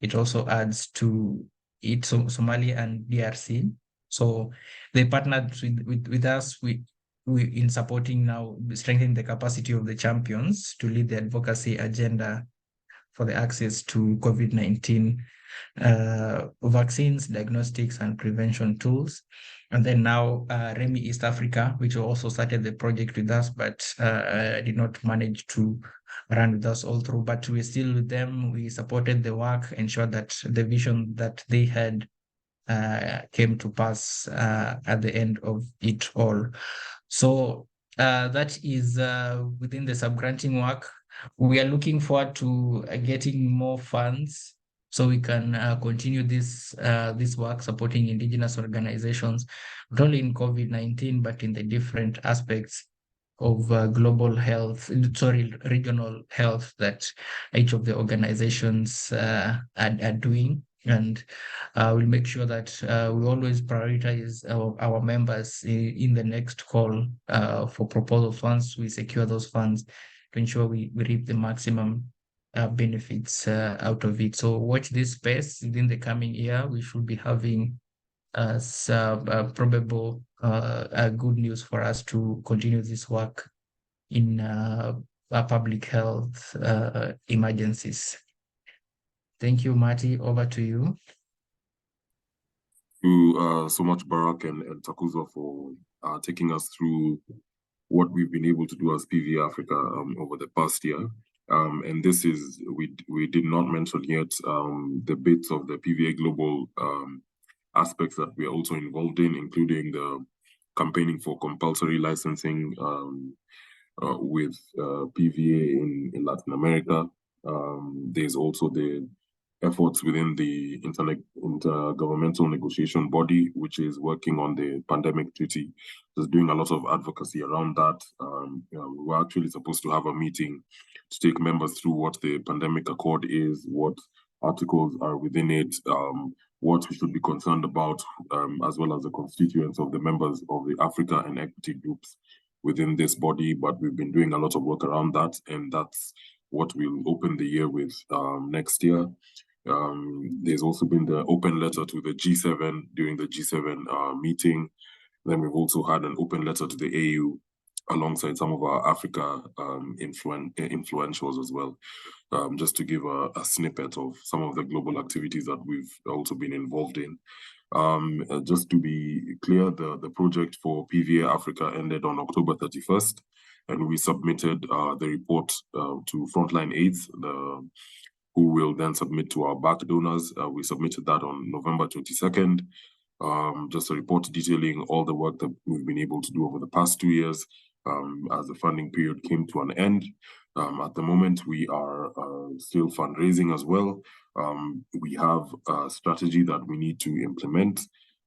Speaker 3: it also adds to it. So Somalia and DRC. So they partnered with us. We in supporting now strengthening the capacity of the champions to lead the advocacy agenda for the access to COVID-19 vaccines, diagnostics, and prevention tools. And then now Remy East Africa, which also started the project with us, but did not manage to run with us all through. But we're still with them. We supported the work, ensured that the vision that they had came to pass at the end of it all. So that is within the sub-granting work. We are looking forward to getting more funds so we can continue this work supporting indigenous organizations, not only in COVID-19, but in the different aspects of global health, regional health that each of the organizations are doing. And we'll make sure that we always prioritize our members in the next call for proposal funds. We secure those funds to ensure we reap the maximum benefits out of it. So watch this space. Within the coming year, we should be having some probable good news for us to continue this work in public health emergencies. Thank you, Marty. Over to you.
Speaker 1: Thank you so much, Barak and Takuza, for taking us through what we've been able to do as PVA Africa over the past year. And this is, we did not mention yet the bits of the PVA Global aspects that we are also involved in, including the campaigning for compulsory licensing with PVA in Latin America. There's also the efforts within the intergovernmental negotiation body, which is working on the pandemic treaty. There's doing a lot of advocacy around that. We're actually supposed to have a meeting to take members through what the pandemic accord is, what articles are within it, what we should be concerned about, as well as the constituents of the members of the Africa and equity groups within this body. But we've been doing a lot of work around that, and that's what we'll open the year with next year. There's also been the open letter to the G7 during the G7 meeting. Then we've also had an open letter to the AU alongside some of our Africa influentials as well, just to give a snippet of some of the global activities that we've also been involved in. Just to be clear, the project for PVA Africa ended on October 31st, and we submitted the report to Frontline Aids, who will then submit to our back donors. We submitted that on November 22nd. Just a report detailing all the work that we've been able to do over the past 2 years as the funding period came to an end. At the moment, we are still fundraising as well. We have a strategy that we need to implement,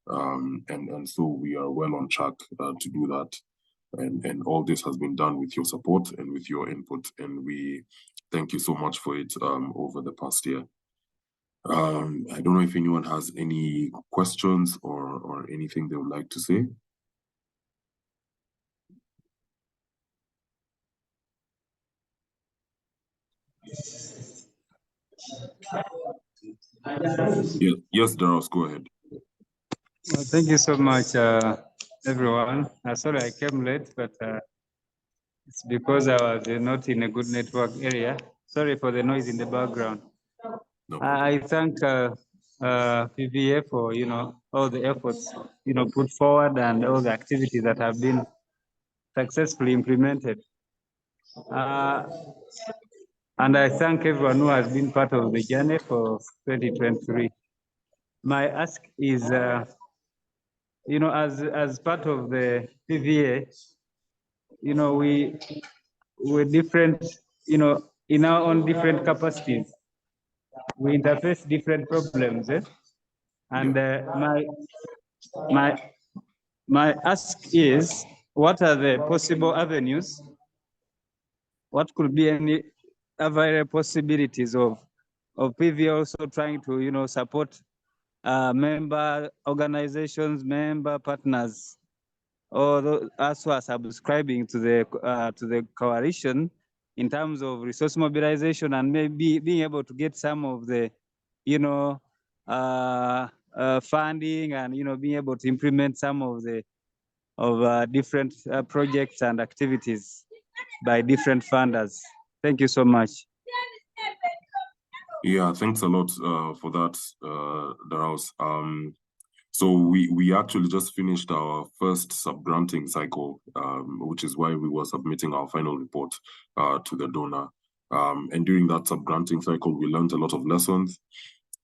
Speaker 1: and so we are well on track to do that. And all this has been done with your support and with your input, and we thank you so much for it over the past year. I don't know if anyone has any questions or anything they would like to say. Yes, Daros, go ahead.
Speaker 4: Well, thank you so much, everyone. Sorry I came late, but it's because I was not in a good network area. Sorry for the noise in the background. No. I thank PVA for all the efforts put forward and all the activities that have been successfully implemented. And I thank everyone who has been part of the journey for 2023. My ask is, as part of the PVA, we're different, in our own different capacities. We interface different problems, and my ask is, what are the possible avenues? What could be any other possibilities of PVA also trying to support member organizations, member partners or us who are subscribing to the coalition in terms of resource mobilization and maybe being able to get some of the, funding and, being able to implement some of the different projects and activities by different funders. Thank you so much.
Speaker 1: Yeah, thanks a lot for that, Daraus. So we actually just finished our first sub-granting cycle, which is why we were submitting our final report to the donor. And during that sub-granting cycle, we learned a lot of lessons.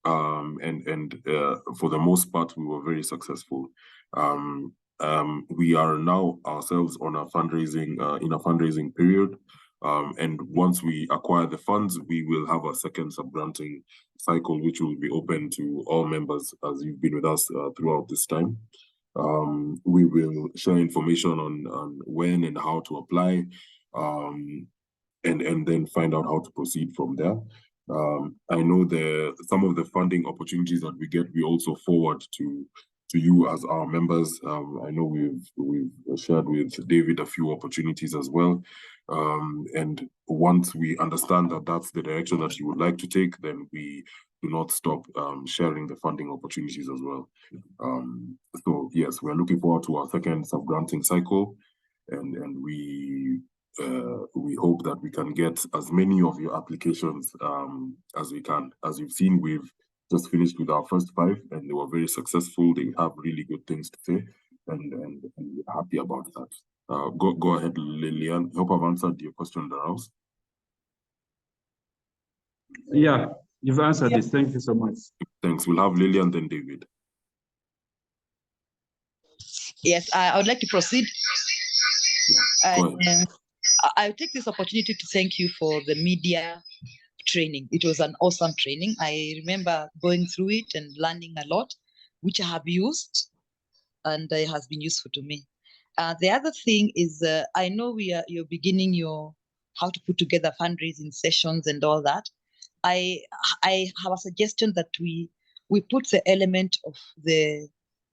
Speaker 1: And for the most part, we were very successful. We are now ourselves on a fundraising period. And once we acquire the funds, we will have a second sub-granting cycle, which will be open to all members as you've been with us throughout this time. We will share information on when and how to apply, and then find out how to proceed from there. I know some of the funding opportunities that we get, we also forward to you as our members. I know we've shared with David a few opportunities as well. And once we understand that that's the direction that you would like to take, then we do not stop sharing the funding opportunities as well. So yes, we're looking forward to our second sub-granting cycle, and we hope that we can get as many of your applications as we can. As you've seen, we've just finished with our first 5, and they were very successful. They have really good things to say, and we're happy about that. Go ahead, Lillian. Hope I've answered your question, Daraus.
Speaker 4: Yeah, you've answered it. Thank you so much.
Speaker 1: Thanks. We'll have Lillian, then David.
Speaker 5: Yes, I would like to proceed.
Speaker 1: Yeah, go ahead.
Speaker 5: I'll take this opportunity to thank you for the media training. It was an awesome training. I remember going through it and learning a lot, which I have used, and it has been useful to me. The other thing is, I know you're beginning how to put together fundraising sessions and all that. I have a suggestion that we put the element of the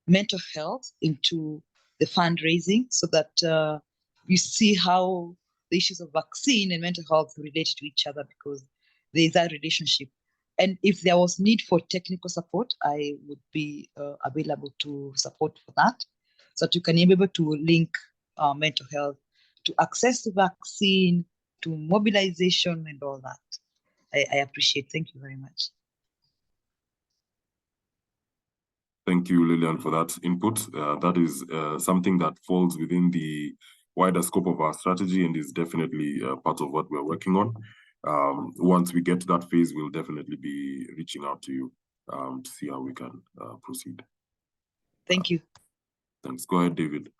Speaker 5: mental health into the fundraising, so that you see how the issues of vaccine and mental health relate to each other, because there is a relationship. And if there was need for technical support, I would be available to support for that, so that you can be able to link mental health to access to vaccine, to mobilization and all that. I appreciate. Thank you very much.
Speaker 1: Thank you, Lillian, for that input. That is something that falls within the wider scope of our strategy and is definitely part of what we're working on. Once we get to that phase, we'll definitely be reaching out to you to see how we can proceed.
Speaker 5: Thank you.
Speaker 1: Thanks. Go ahead, David.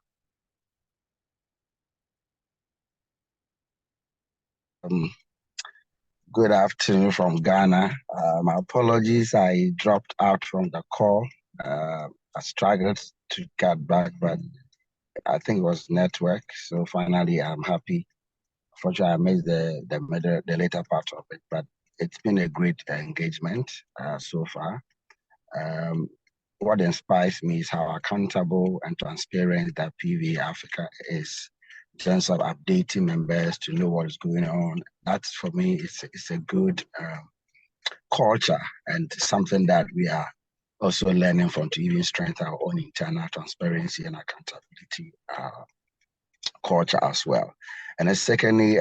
Speaker 6: Good afternoon from Ghana. My apologies, I dropped out from the call. I struggled to get back, but I think it was network. So finally, I'm happy. Fortunately, I missed the later part of it, but it's been a great engagement so far. What inspires me is how accountable and transparent that PVA Africa is in terms of updating members to know what is going on. That's, for me, it's a good culture and something that we are also learning from to even strengthen our own internal transparency and accountability culture as well. And then secondly,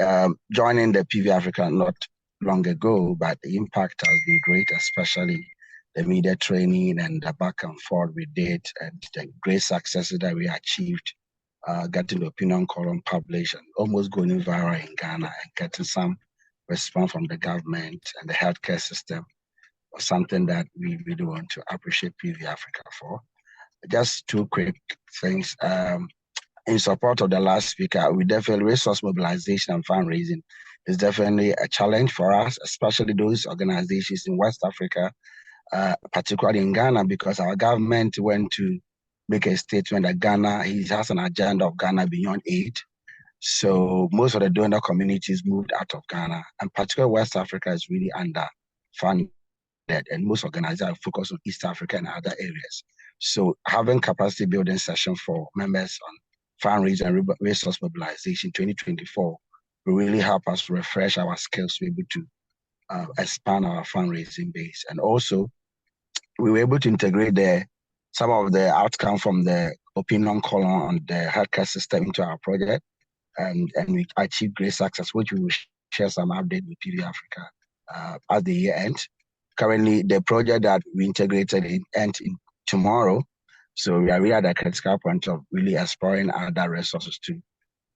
Speaker 6: joining the PVA Africa not long ago, but the impact has been great, especially the media training and the back and forth we did, and the great successes that we achieved, getting the opinion column published and almost going viral in Ghana and getting some response from the government and the healthcare system was something that we really want to appreciate PVA Africa for. Just 2 quick things. In support of the last speaker, we definitely, resource mobilization and fundraising is definitely a challenge for us, especially those organizations in West Africa, particularly in Ghana, because our government went to make a statement that Ghana, he has an agenda of Ghana beyond aid. So most of the donor communities moved out of Ghana, and particularly West Africa is really underfunded, and most organizations focus on East Africa and other areas. So having capacity building session for members on fundraising and resource mobilization 2024 will really help us refresh our skills to be able to expand our fundraising base. And also, we were able to integrate some of the outcome from the opinion column on the healthcare system into our project, and we achieved great success, which we will share some update with PVA Africa at the year end. Currently, the project that we integrated ends in tomorrow, so we are really at a critical point of really exploring other resources to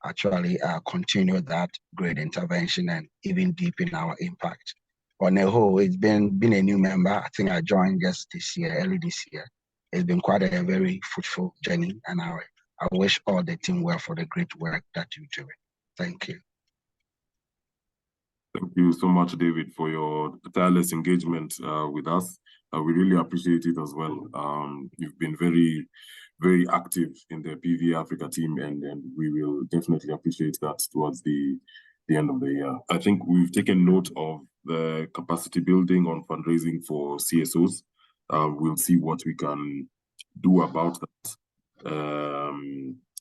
Speaker 6: actually continue that great intervention and even deepen our impact. On the whole, it's been a new member. I think I joined just this year, early this year. It's been quite a very fruitful journey, and I wish all the team well for the great work that you're doing. Thank you.
Speaker 1: Thank you so much, David, for your tireless engagement with us. We really appreciate it as well. You've been very, very active in the PVA Africa team, and we will definitely appreciate that towards the end of the year. I think we've taken note of the capacity building on fundraising for CSOs. We'll see what we can do about that.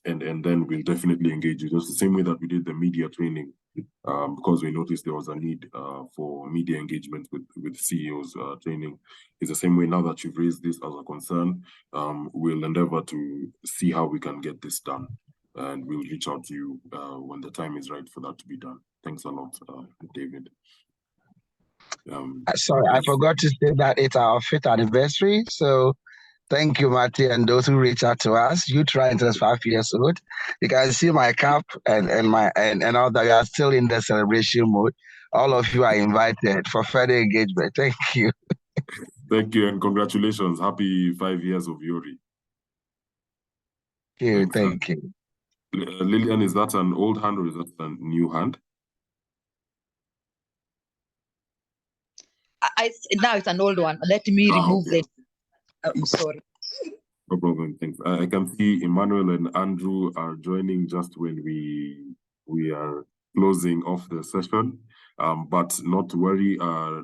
Speaker 1: And then we'll definitely engage you just the same way that we did the media training, because we noticed there was a need for media engagement with CEOs training. It's the same way now that you've raised this as a concern. We'll endeavor to see how we can get this done, and we'll reach out to you when the time is right for that to be done. Thanks a lot, David.
Speaker 6: Sorry, I forgot to say that it's our 5th anniversary. So thank you, Marty, and those who reach out to us. You try until 5 years old. You can see my cap and all that. You are still in the celebration mode. All of you are invited for further engagement. Thank you.
Speaker 1: Thank you, and congratulations. Happy 5 years of Yori.
Speaker 6: Thank you.
Speaker 1: Lillian, is that an old hand or is that a new hand?
Speaker 5: Now it's an old one. Let me remove
Speaker 1: okay.
Speaker 5: it. I'm sorry.
Speaker 1: No problem, thanks. I can see Emmanuel and Andrew are joining just when we are closing off the session. But not to worry,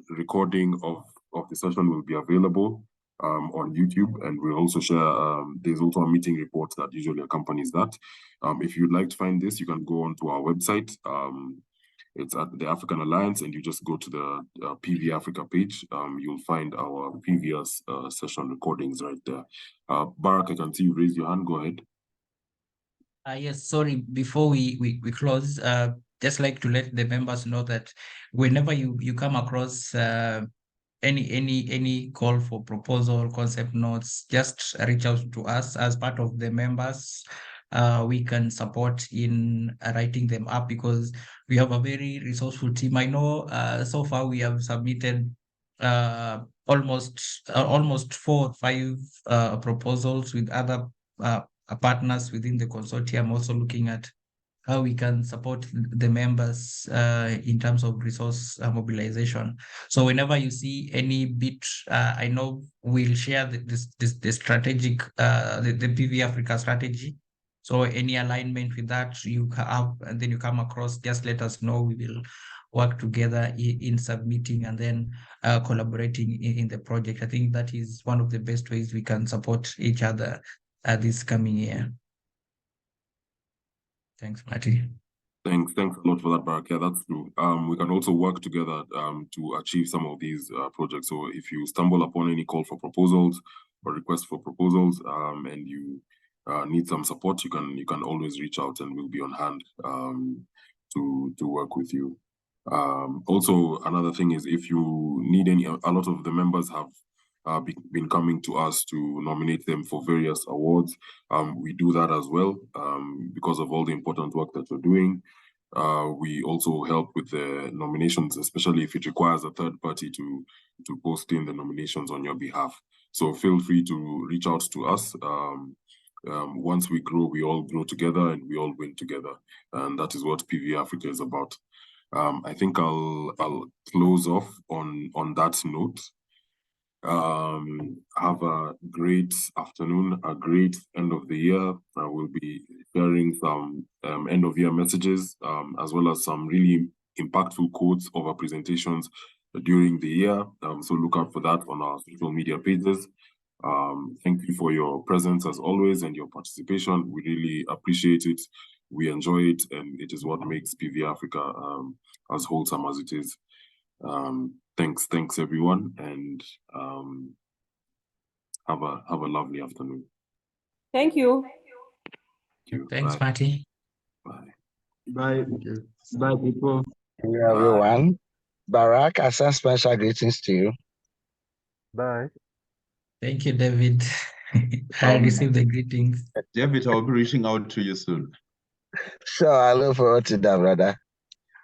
Speaker 1: recording of the session will be available on YouTube, and we'll also share, there's also a meeting report that usually accompanies that. If you'd like to find this, you can go onto our website. It's at the African Alliance, and you just go to the PV Africa page. You'll find our previous session recordings right there. Barak, I can see you raise your hand. Go ahead.
Speaker 3: Yes, sorry. Before we close, just like to let the members know that whenever you come across any call for proposal, concept notes, just reach out to us as part of the members. We can support in writing them up because we have a very resourceful team. I know so far we have submitted almost 4 or 5 proposals with other partners within the consortium, also looking at how we can support the members in terms of resource mobilization. So whenever you see any bit, I know we'll share the strategic, the PV Africa strategy. So any alignment with that you have, and then you come across, just let us know. We will work together in submitting and then collaborating in the project. I think that is one of the best ways we can support each other this coming year. Thanks, Marty.
Speaker 1: Thanks a lot for that, Barak. Yeah, that's true. We can also work together to achieve some of these projects. So if you stumble upon any call for proposals or request for proposals, and you need some support, you can always reach out, and we'll be on hand to work with you. Also, another thing is, if you need a lot of the members have been coming to us to nominate them for various awards. We do that as well because of all the important work that we're doing. We also help with the nominations, especially if it requires a third party to post in the nominations on your behalf. So feel free to reach out to us. Once we grow, we all grow together and we all win together. And that is what PV Africa is about. I think I'll close off on that note. Have a great afternoon, a great end of the year. We'll be sharing some end of year messages, as well as some really impactful quotes of our presentations during the year. So look out for that on our social media pages. Thank you for your presence as always and your participation. We really appreciate it. We enjoy it, and it is what makes PVA Africa as wholesome as it is. Thanks everyone, and have a lovely afternoon.
Speaker 7: Thank you.
Speaker 1: Thank you.
Speaker 3: Thanks,
Speaker 1: Bye.
Speaker 3: Marty.
Speaker 1: Bye.
Speaker 4: Bye.
Speaker 2: Thank you.
Speaker 4: Bye, people.
Speaker 6: Thank you, everyone. Barak, I send special greetings to you.
Speaker 8: Bye.
Speaker 3: Thank you, David. I received the greetings.
Speaker 2: David, I'll be reaching out to you soon.
Speaker 6: Sure, I look forward to that, brother.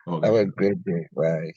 Speaker 2: Okay.
Speaker 6: Have a great day. Bye.